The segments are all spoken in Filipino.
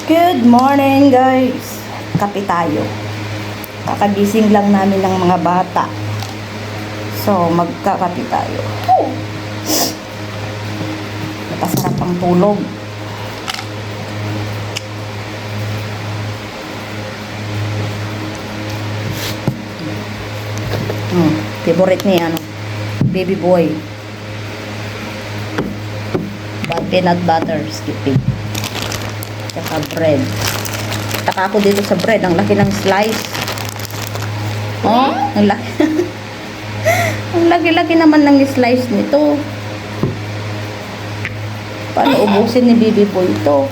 Good morning guys. Kape tayo. Kakagising lang namin ng mga bata. So magkakape tayo. Napasarap ang tulog. Favorite ni baby boy. Peanut butter skipping. Saka bread. Taka ako dito sa bread. Ang laki ng slice. Oh, ang laki. Ang laki-laki naman ng slice nito. Paano ubusin ni baby boy ito?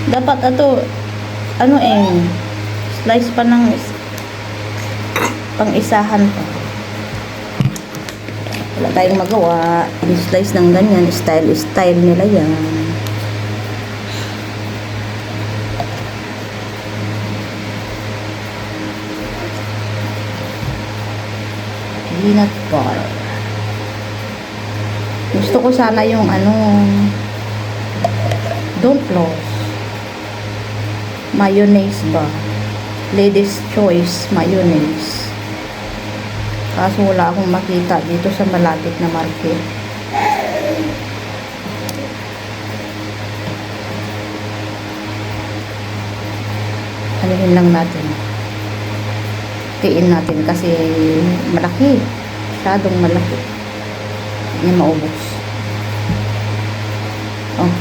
Dapat ito, slice pa ng pang-isahan pa. Wala tayong magawa. I-slice ng ganyan. Style nila yan. Peanut butter. Gusto ko sana yung don't close. Mayonnaise ba? Ladies choice mayonnaise. Kaso wala akong makita dito sa malapit na market. Anuhin lang natin. Tiin natin kasi malaki. Masyadong malaki. Hindi maubos. Oh.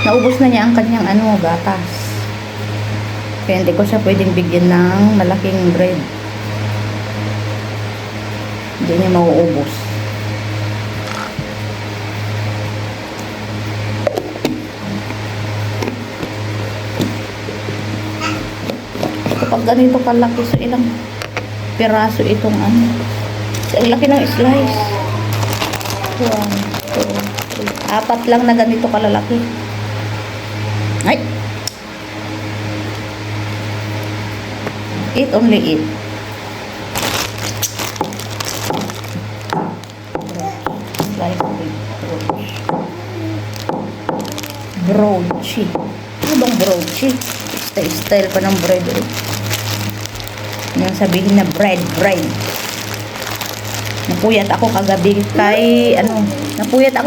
Naubos na niya ang kanyang gatas. Kaya hindi ko siya pwedeng bigyan ng malaking bread. Hindi niya mauubos. Kapag ganito kalaki, so ilang piraso itong so ang laki ng slice. 1, 2, 3. 4 lang na ganito kalalaki. Ay! Eat only eat. Like broachy. Ano bang broachy? Style pa ng bread. Yung sabihin na bread. Napuyat ako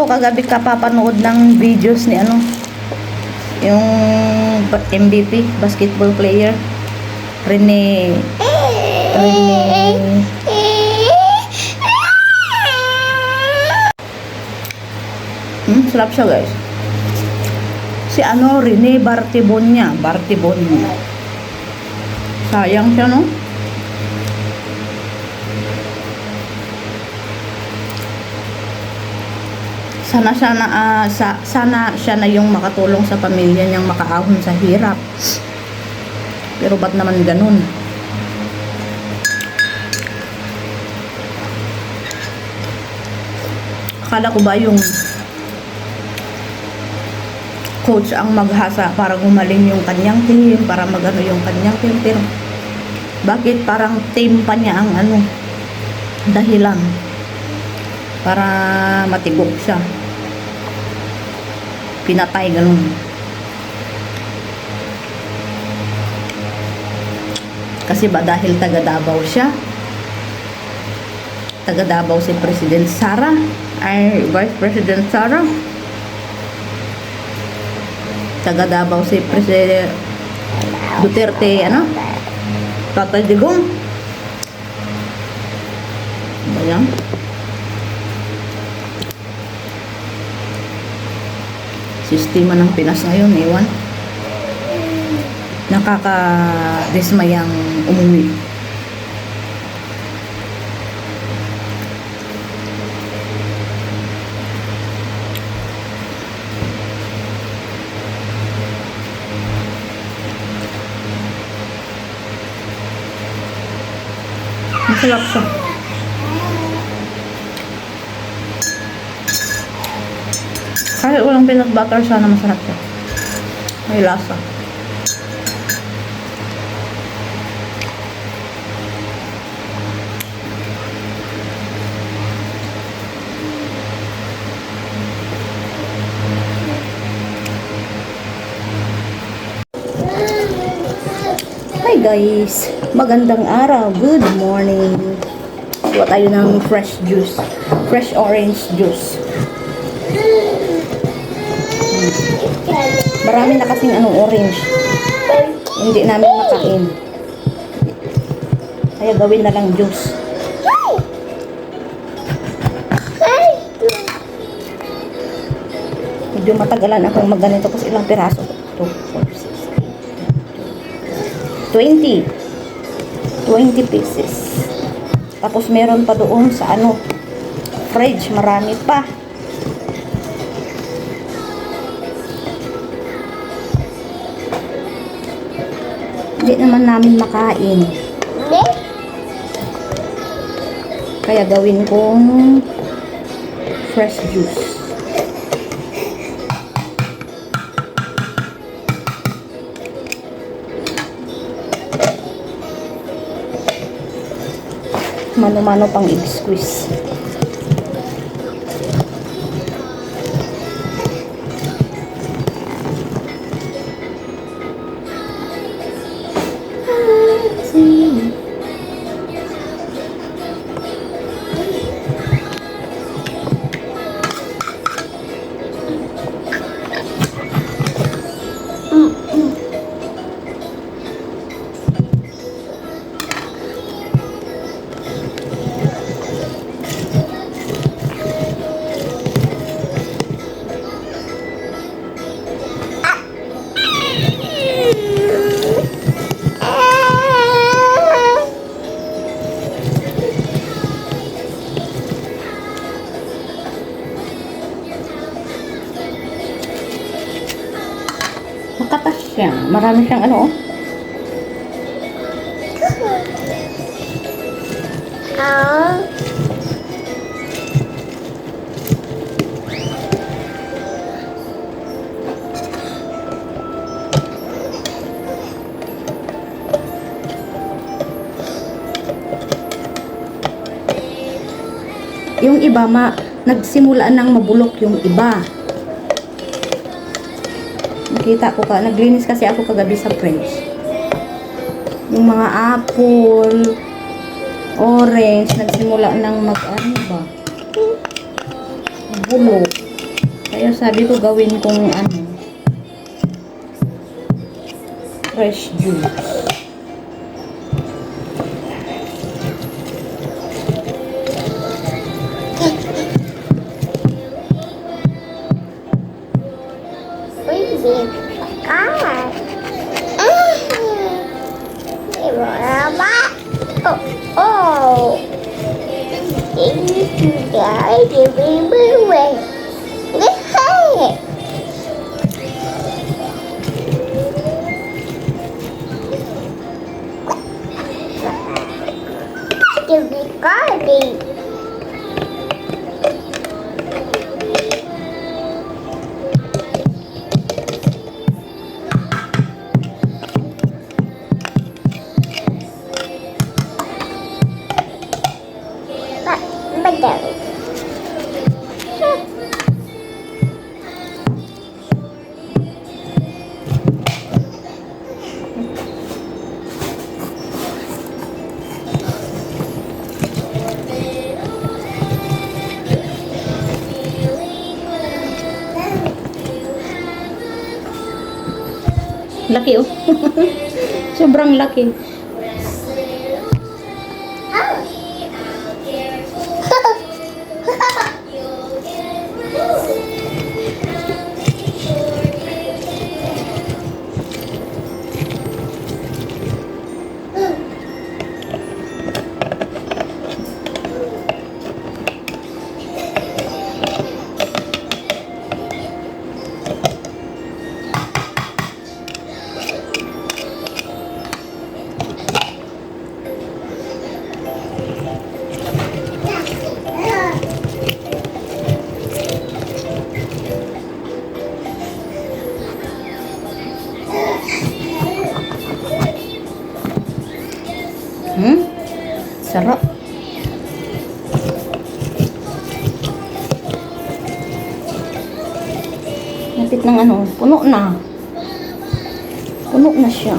kagabi kapapanood ng videos ni yung MVP basketball player Rene sarap siya guys. Si Rene Bartibonia. Sayang siya, no? Sana siya na yung makatulong sa pamilya niyang makaahon sa hirap. Pero ba't naman ganun? Akala ko ba yung coach ang maghasa para gumaling yung kanyang team, para magano yung kanyang team, pero bakit parang team pa niya ang dahilan para matibok siya? Pinatay ganun. Kasi ba dahil taga Davao siya? Taga Davao si President Sara ay Vice President Sara. Taga Davao si President Duterte Tatay Digong. Ayan. Sistema ng Pinas ngayon, ewan. Nakaka-dismayang umuwi. Masarap siya. Kahit walang peanut butter, sana masarap to. May lasa. Hi guys! Magandang araw. Good morning. Kuha tayo ng fresh juice. Fresh orange juice. Marami na kasing orange. Hindi namin makain. Kaya gawin na lang juice. Medyo matagalan akong magganito kasi ilang piraso. 2, 4, 6, 20 pieces. Tapos meron pa doon sa fridge, marami pa. Hindi naman namin makain. Kaya gawin kong fresh juice. Mano-mano pang i-squeeze. Makatas siya. Marami siyang Yung iba, nagsimulaan ng mabulok yung iba. Nakita ko naglinis kasi ako kagabi sa fridge. Yung mga apple, orange, nagsimula ng bulok. Kaya sabi ko gawin kong fresh juice. Laki Sobrang laki. higpit ng ano, puno na. Puno na siya.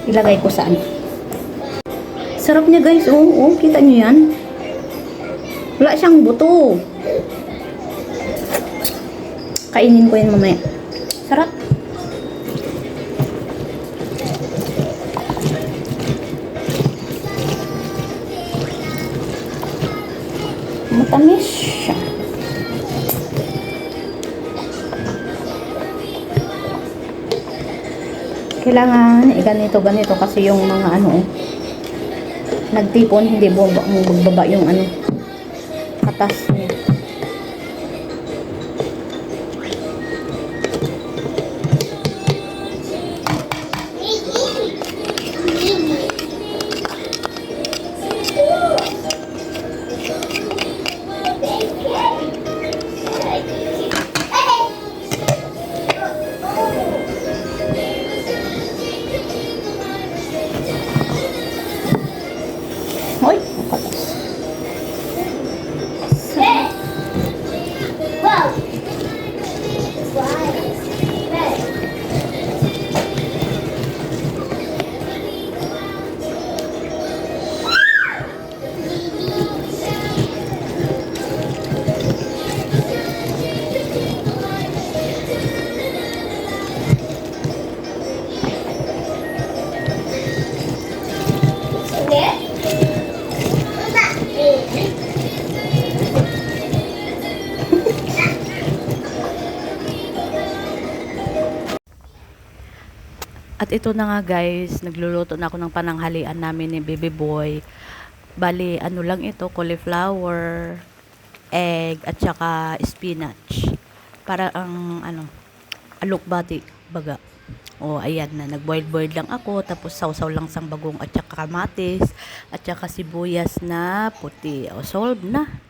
Ilagay ko saan. Sarap niya guys. Oo, kita niyo yan. Wala siyang buto. Kainin ko yan mamaya. Sarap. Matamis siya. Kailangan ganito kasi yung mga ano nagtipon, hindi baba yung ano katas niya. Hoy, katas. At ito na nga guys, nagluluto na ako ng pananghalian namin ni Baby Boy. Bali, ano lang ito, cauliflower, egg, at saka spinach. Para ang, alokbati, baga. O, ayan na, nag-boil-boil lang ako, tapos sausaw lang sang bagong at saka kamatis, at saka sibuyas na puti. O, solve na.